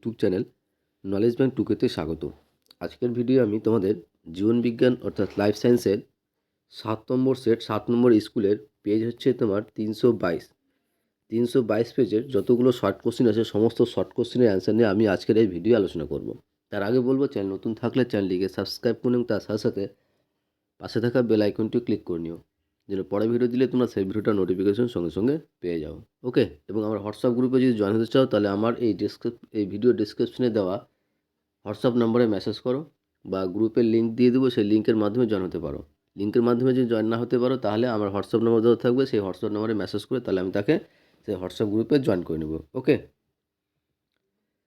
YouTube channel knowledge bank টুকেতে স্বাগত। আজকের video আমি তোমাদের জীবনবিজ্ঞান অর্থাৎ লাইফ সায়েন্সের 7 নম্বর সেট 7 নম্বর স্কুলের পেজ হচ্ছে তোমার 322 পেজের যতগুলো শর্ট কোশ্চেন আছে সমস্ত শর্ট কোশ্চেনের অ্যান্সার নিয়ে আমি আজকের এই ভিডিও আলোচনা করব। তার আগে বলবো, চ্যানেল নতুন থাকলে চ্যানেলটিকে সাবস্ক্রাইব করুন এবং তার সাথে সাথে পাশে থাকা বেল আইকনটি ক্লিক করে নিও, যেন পরে ভিডিও দিলে তোমরা সেই ভিডিওটা নোটিফিকেশন সঙ্গে সঙ্গে পেয়ে যাও। ওকে, এবং আমার হোয়াটসঅ্যাপ গ্রুপে যদি জয়েন হতে চাও তাহলে আমার এই ভিডিও ডিসক্রিপশনে দেওয়া হোয়াটসঅ্যাপ নম্বরে মেসেজ করো বা গ্রুপের লিঙ্ক দিয়ে দেবো, সেই লিঙ্কের মাধ্যমে জয়েন হতে পারো। লিঙ্কের মাধ্যমে যদি জয়েন না হতে পারো তাহলে আমার হোয়াটসঅ্যাপ নম্বর দেওয়া থাকবে, সেই হোয়াটসঅ্যাপ নম্বরে মেসেজ করে তাহলে আমি তাকে সেই হোয়াটসঅ্যাপ গ্রুপে জয়েন করে নেব। ওকে,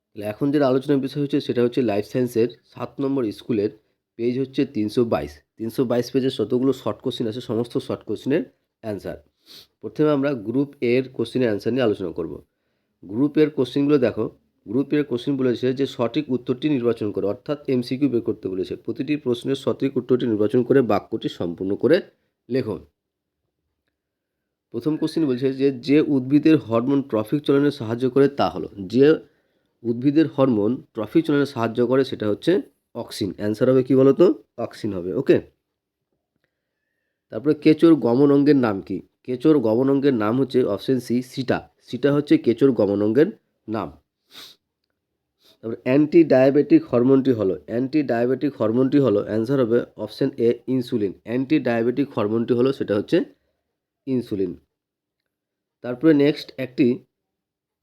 তাহলে এখন যেটা আলোচনার বিষয় হচ্ছে সেটা হচ্ছে লাইফ সায়েন্সের 7 নম্বর স্কুলের পেজ হচ্ছে 322 পেজের যতগুলো শর্ট কোশ্চেন আছে সমস্ত শর্ট কোশ্চেনের অ্যান্সার। প্রথমে আমরা গ্রুপ এর কোশ্চেনের অ্যান্সার নিয়ে আলোচনা করব। গ্রুপ এর কোশ্চেনগুলো দেখো। গ্রুপ এর কোশ্চেন বলেছে যে সঠিক উত্তরটি নির্বাচন করো, অর্থাৎ এমসিকিউ বের করতে বলেছে। প্রতিটি প্রশ্নের সঠিক উত্তরটি নির্বাচন করে বাক্যটি সম্পূর্ণ করে লেখো। প্রথম কোশ্চেন বলছে যে উদ্ভিদের হরমোন ট্রফিক চলনে সাহায্য করে তা হলো। যে উদ্ভিদের হরমোন ট্রফিক চলনে সাহায্য করে সেটা হচ্ছে অক্সিন। অ্যান্সার হবে কি বলো তো? অক্সিন হবে। ওকে, তারপরে কেঁচোর গমন অঙ্গের নাম কি? কেঁচোর গমন অঙ্গের নাম হচ্ছে অপশন সি সিটা। সিটা হচ্ছে কেঁচোর গমন অঙ্গের নাম। তারপরে অ্যান্টি ডায়াবেটিক হরমোনটি হলো অ্যান্সার হবে option A insulin. Anti diabetic হরমোনটি হলো সেটা হচ্ছে ইনসুলিন। তারপরে নেক্সট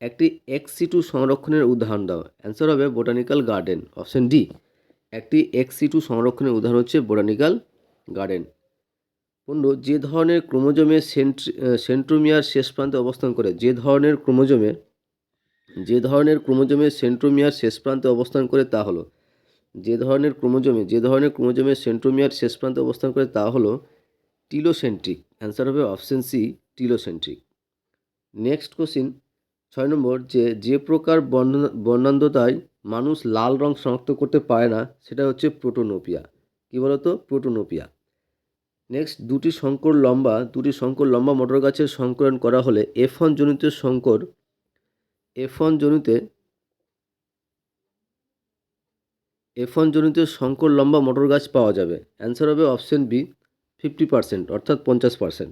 একটি এক্স-সিটু সংরক্ষণের উদাহরণ দাও। অ্যান্সার হবে বোটানিক্যাল গার্ডেন, অপশন ডি। একটি এক্স-সিটু সংরক্ষণের উদাহরণ হচ্ছে বোটানিক্যাল গার্ডেন। যে ধরনের ক্রোমোজোমে সেন্ট্রোমিয়ার শেষ প্রান্তে অবস্থান করে, যে ধরনের ক্রোমোজোমে সেন্ট্রোমিয়ার শেষ প্রান্তে অবস্থান করে তা হলো। যে ধরনের ক্রোমোজোমে সেন্ট্রোমিয়ার শেষ প্রান্তে অবস্থান করে তা হলো টিলোসেন্ট্রিক। অ্যান্সার হবে অপশন সি টিলোসেন্ট্রিক। নেক্সট কোশ্চিন 6 নম্বর, যে প্রকার বর্ণান্ধতায় মানুষ লাল রং শনাক্ত করতে পারে না সেটা হচ্ছে প্রোটোনোপিয়া। কি বলতো? প্রোটোনোপিয়া। নেক্সট দুটি শঙ্কর লম্বা মটর গাছের সংকরণ করা হলে F1 জনিত শঙ্কর লম্বা মটর গাছ পাওয়া যাবে। অ্যান্সার হবে অপশন বি 50%, অর্থাৎ 50%।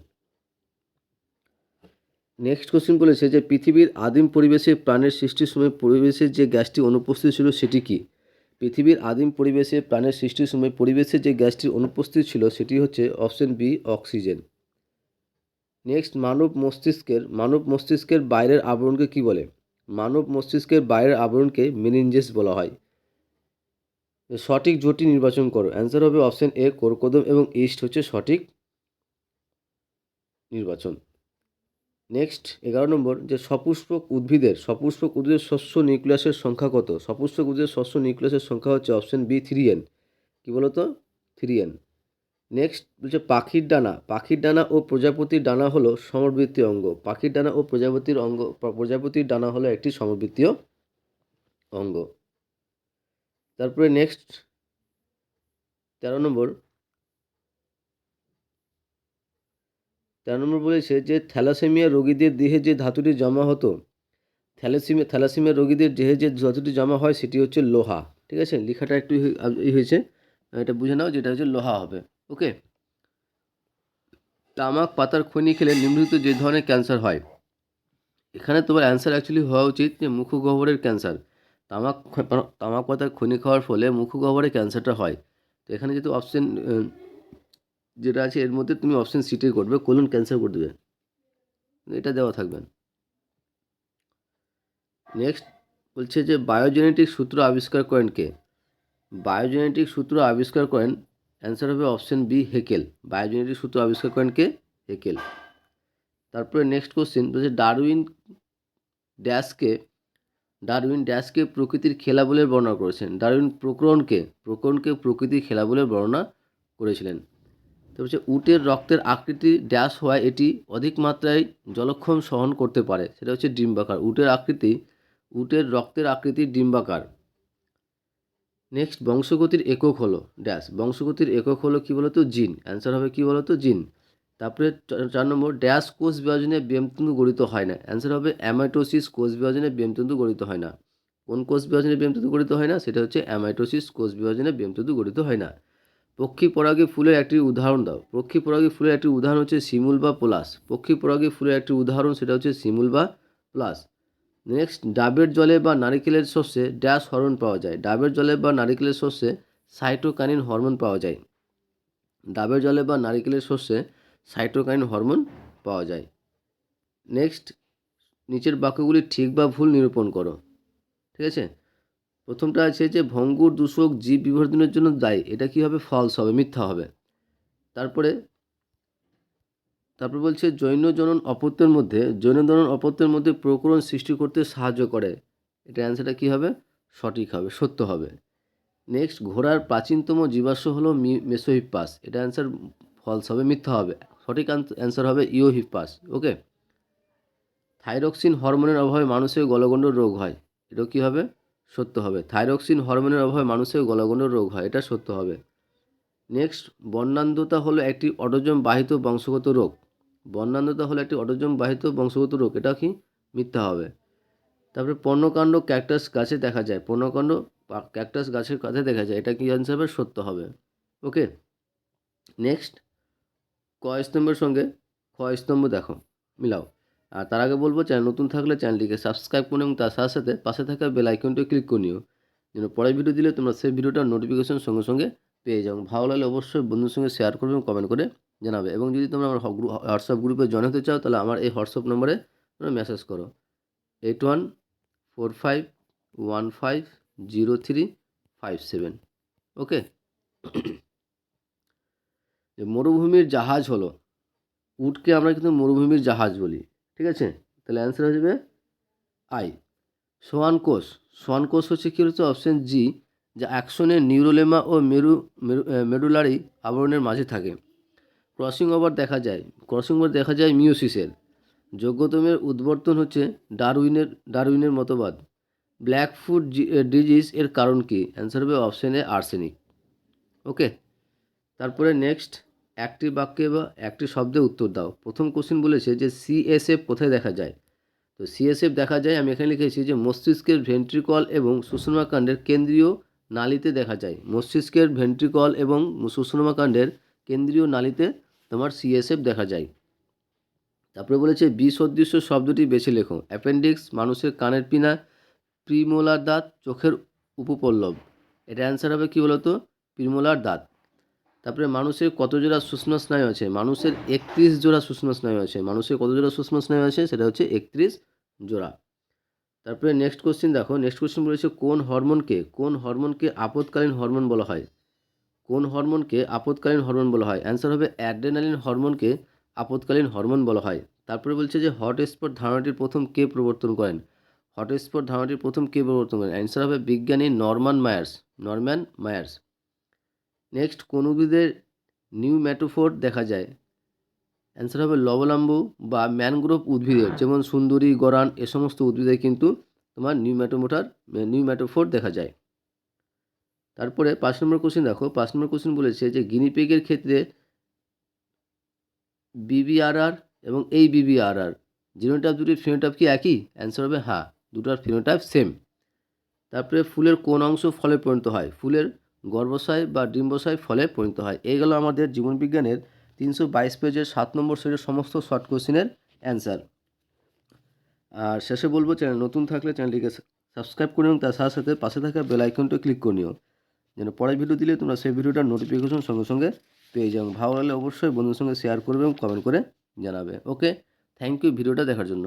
নেক্সট কোশ্চেন বলেছে যে পৃথিবীর আদিম পরিবেশে প্রাণের সৃষ্টির সময় পরিবেশের যে গ্যাসটি অনুপস্থিত ছিল সেটি কি? পৃথিবীর আদিম পরিবেশে প্রাণের সৃষ্টির সময় পরিবেশে যে গ্যাসটি অনুপস্থিত ছিল সেটি হচ্ছে অপশন বি অক্সিজেন। নেক্সট মানব মস্তিষ্কের বাইরের আবরণকে কি বলে? মানব মস্তিষ্কের বাইরের আবরণকে মেনিনজেস বলা হয়। সঠিক জোটটি নির্বাচন করো। অ্যান্সার হবে অপশন এ কোরকোদম এবং ইস্ট হচ্ছে সঠিক নির্বাচন। নেক্সট 11 নম্বর, যে সপুষ্পক উদ্ভিদের শস্য নিউক্লিয়াসের সংখ্যা কত? সপুষ্পক উদ্ভিদের শস্য নিউক্লিয়াসের সংখ্যা হচ্ছে অপশন বি 3n। কি বলতো? 3n। নেক্সট বলছে পাখির ডানা ও প্রজাপতির ডানা হলো সমবৃত্তীয় অঙ্গ। পাখির ডানা ও প্রজাপতির ডানা হলো একটি সমবৃত্তীয় অঙ্গ। তারপরে নেক্সট 13 নম্বর বলেছে যে থ্যালাসেমিয়া রোগীদের দেহে যে ধাতুটি জমা হতো, থ্যালাসেমিয়া রোগীদের দেহে যে ধাতুটি জমা হয় সেটি হচ্ছে লোহা। ঠিক আছে, লেখাটা একটু হয়েছে, এটা বুঝে নাও যেটা হচ্ছে লোহা হবে। ওকে, তামাক পাতার খৈনি খেলে নিম্নলিখিত যে ধরনের ক্যান্সার হয়। এখানে তোমার অ্যান্সার অ্যাকচুয়ালি হওয়া উচিত যে মুখগহ্বরের ক্যান্সার। তামাক পাতার খৈনি খাওয়ার ফলে মুখগহ্বরে ক্যান্সারটা হয়। তো এখানে যেহেতু অপশন যেটা আছে এর মধ্যে তুমি অপশন সিটে করবে, কোলন ক্যান্সার করে দেবে, এটা দেওয়া থাকবে। নেক্সট বলছে যে বায়োজেনেটিক সূত্র আবিষ্কার করেন কে? বায়োজেনেটিক সূত্র আবিষ্কার করেন, অ্যান্সার হবে অপশন বি হেকেল। বায়োজেনেটিক সূত্র আবিষ্কার করেন কে? হেকেল। তারপরে নেক্সট কোশ্চেন বলছে ডারউইন ড্যাশকে প্রকৃতির খেলা বলে বর্ণনা করেছেন। ডারউইন প্রকরণকে প্রকৃতির খেলা বলে বর্ণনা করেছিলেন। তো হচ্ছে উটের রক্তের আকৃতি ড্যাশ হওয়ায় এটি অধিক মাত্রায় জলক্ষরণ সহন করতে পারে, সেটা হচ্ছে ডিম্বাকার। উটের রক্তের আকৃতি ডিম্বাকার। নেক্সট বংশগতির একক হলো ড্যাশ। বংশগতির একক হলো কি বলতো? জিন। অ্যান্সার হবে কি বলতো? জিন। তারপরে 4 নম্বর ড্যাশ কোষ বিভাজনে ব্যামতন্তু গঠিত হয় না। অ্যান্সার হবে অ্যামাইটোসিস কোষ বিভাজনে ব্যামতন্তু গঠিত হয় না। কোন কোষ বিভাজনে ব্যামতন্তু গঠিত হয় না? সেটা হচ্ছে অ্যামাইটোসিস কোষ বিভাজনে ব্যামতন্তু গঠিত হয় না। পক্ষী পরাগী ফুলের একটি উদাহরণ দাও। পক্ষী পরাগী ফুলের একটি উদাহরণ হচ্ছে শিমুল বা পলাশ। পক্ষী পরাগী ফুলের একটি উদাহরণ সেটা হচ্ছে শিমুল বা পলাশ। নেক্সট, ডাবের জলে বা নারিকেলের শস্যে ড্যাশ হরমোন পাওয়া যায়। ডাবের জলে বা নারিকেলের শস্যে সাইটোকাইনিন হরমোন পাওয়া যায়। ডাবের জলে বা নারিকেলের শস্যে সাইটোকাইনিন হরমোন পাওয়া যায়। নেক্সট, নিচের বাক্যগুলি ঠিক বা ভুল নিরূপণ করো। ঠিক আছে, প্রথমটা আছে যে ভঙ্গুর দূষক জীব বিবর্ধনের জন্য দায়ী। এটা কি হবে? ফলস হবে, মিথ্যা হবে। তারপর বলছে জৈন জনন অপত্যের মধ্যে প্রকরণ সৃষ্টি করতে সাহায্য করে। এটা অ্যান্সারটা কি হবে? সঠিক হবে, সত্য হবে। নেক্সট, ঘোড়ার প্রাচীনতম জীবাশ্ম হলো মেসোহিপ্পাস। এটা অ্যান্সার ফলস হবে, মিথ্যা হবে। সঠিক অ্যান্সার হবে ইওহিপ্পাস। ওকে। থাইরক্সিন হরমোনের অভাবে মানুষের গলগণ্ড রোগ হয়। এটা কি হবে? সত্য হবে। থাইরক্সিন হরমোনের অভাবে মানুষের গলগণ্ড রোগ হয়, এটা সত্য হবে। নেক্সট, বর্ণান্ধতা হলো একটি অটোজম বাহিত বংশগত রোগ। বর্ণান্ধতা হলো একটি অটোজম বাহিত বংশগত রোগ, এটা কি? মিথ্যা হবে। তারপরে পর্ণকাণ্ড ক্যাকটাস গাছে দেখা যায়। পর্ণকাণ্ড ক্যাকটাস গাছের কাছে দেখা যায়, এটা কি অ্যান্সার হবে? সত্য হবে। ওকে। নেক্সট, ক স্তম্ভের সঙ্গে খ স্তম্ভ দেখো, মিলাও। আর তার আগে বলবো, চ্যানেল নতুন থাকলে চ্যানেলটিকে সাবস্ক্রাইব করুন এবং তার সাথে সাথে পাশে থাকা বেল আইকনটি ক্লিক করে নিও, যেন পরের ভিডিও দিলে তোমরা সেই ভিডিওটার নোটিফিকেশন সঙ্গে সঙ্গে পেয়ে যাও। ভালো লাগলে অবশ্যই বন্ধুর সঙ্গে শেয়ার করবে এবং কমেন্ট করে জানাবে। এবং যদি তোমরা আমার হোয়াটসঅ্যাপ গ্রুপে জয়েন হতে চাও, তাহলে আমার এই হোয়াটসঅ্যাপ নম্বরে তোমরা মেসেজ করো 8145150357। ওকে। যে মরুভূমির জাহাজ হলো, উটকে আমরা কিন্তু মরুভূমির জাহাজ বলি। ঠিক আছে, তাহলে অ্যান্সার হয়ে যাবে আই। সোয়ান কোষ হচ্ছে কী হচ্ছে? অপশন জি, যা অ্যাকশনের নিউরোলেমা ও মেডুলারি আবরণের মাঝে থাকে। ক্রসিং ওভার দেখা যায় মিওসিসের। যোগ্যতমের উদ্বর্তন হচ্ছে ডারউইনের মতবাদ। ব্ল্যাক ফুট ডিজিজ এর কারণ কি? অ্যান্সার হবে অপশন এ, আর্সেনিক। ওকে। তারপরে নেক্সট, একটি বাক্যে বা একটি শব্দে উত্তর দাও। প্রথম কোশ্চেন বলেছে যে সিএসএফ কোথায় দেখা যায়? তো সিএসএফ দেখা যায়, আমি এখানে লিখেছি যে মস্তিষ্কের ভেন্ট্রিকল এবং সুষুম্নাকাণ্ডের কেন্দ্রীয় নালীতে দেখা যায়। মস্তিষ্কের ভেন্ট্রিকল এবং সুষুম্নাকাণ্ডের কেন্দ্রীয় নালীতে তোমার সিএসএফ দেখা যায়। তারপরে বলেছে বিসদৃশ্য শব্দটি বেছে লেখো। অ্যাপেন্ডিক্স, মানুষের কানের পিনা, প্রিমোলার দাঁত, চোখের উপপল্লব। এটা অ্যান্সার হবে কি বলতো? প্রিমোলার দাঁত। তারপরে মানুষের কত জোড়া সূক্ষ্ম স্নায়ু আছে? মানুষের 31 জোড়া সূক্ষ্ম স্নায়ু আছে। মানুষের কত জোড়া সূক্ষ্ম স্নায়ু আছে? সেটা হচ্ছে 31 জোড়া। তারপরে নেক্সট কোশ্চেন দেখো, নেক্সট কোশ্চেন বলেছে কোন হরমোনকে আপদকালীন হরমোন বলা হয়? কোন হরমোনকে আপদকালীন হরমোন বলা হয়? অ্যান্সার হবে অ্যাড্রেনালিন হরমোনকে আপদকালীন হরমোন বলা হয়। তারপরে বলছে যে হটস্পট ধারণাটির প্রথম কে প্রবর্তন করেন? অ্যান্সার হবে বিজ্ঞানী নরম্যান মায়ার্স। নেক্সট, কোন উদ্ভিদের নিউম্যাটোফোর দেখা যায়? অ্যান্সার হবে লবলাম্বু বা ম্যানগ্রোভ উদ্ভিদের, যেমন সুন্দরী, গরান, এ সমস্ত উদ্ভিদে কিন্তু তোমার নিউম্যাটোফোর দেখা যায়। তারপরে 5 নম্বর কোশ্চেন দেখো। 5 নম্বর কোশ্চেন বলেছে যে গিনিপিগের ক্ষেত্রে বিবিআরআর এবং এই বিবিআরআর জিনোটাইপ দুটির ফিনোটাইপ কি একই? অ্যান্সার হবে হ্যাঁ, দুটার ফিনোটাইপ সেম। তারপরে ফুলের কোন অংশ ফলে পরিণত হয়? ফুলের গর্ভাশয় বা ডিম্বাশয় ফলে পরিণত হয়। এই গেল আমাদের জীবনবিজ্ঞানের 322 পেজের 7 নম্বর সেটের সমস্ত শর্ট কোশ্চেনের অ্যান্সার। আর শেষে বলবো, চ্যানেল নতুন থাকলে চ্যানেলটিকে সাবস্ক্রাইব করে নিও, তার সাথে সাথে পাশে থাকা বেল আইকনটা ক্লিক করে নিও, যেন পরের ভিডিও দিলে তোমরা সেই ভিডিওটার নোটিফিকেশন সঙ্গে সঙ্গে পেয়ে যাও। ভালো লাগলে অবশ্যই বন্ধুদের সঙ্গে শেয়ার করবে এবং কমেন্ট করে জানাবে। ওকে, থ্যাংক ইউ ভিডিওটা দেখার জন্য।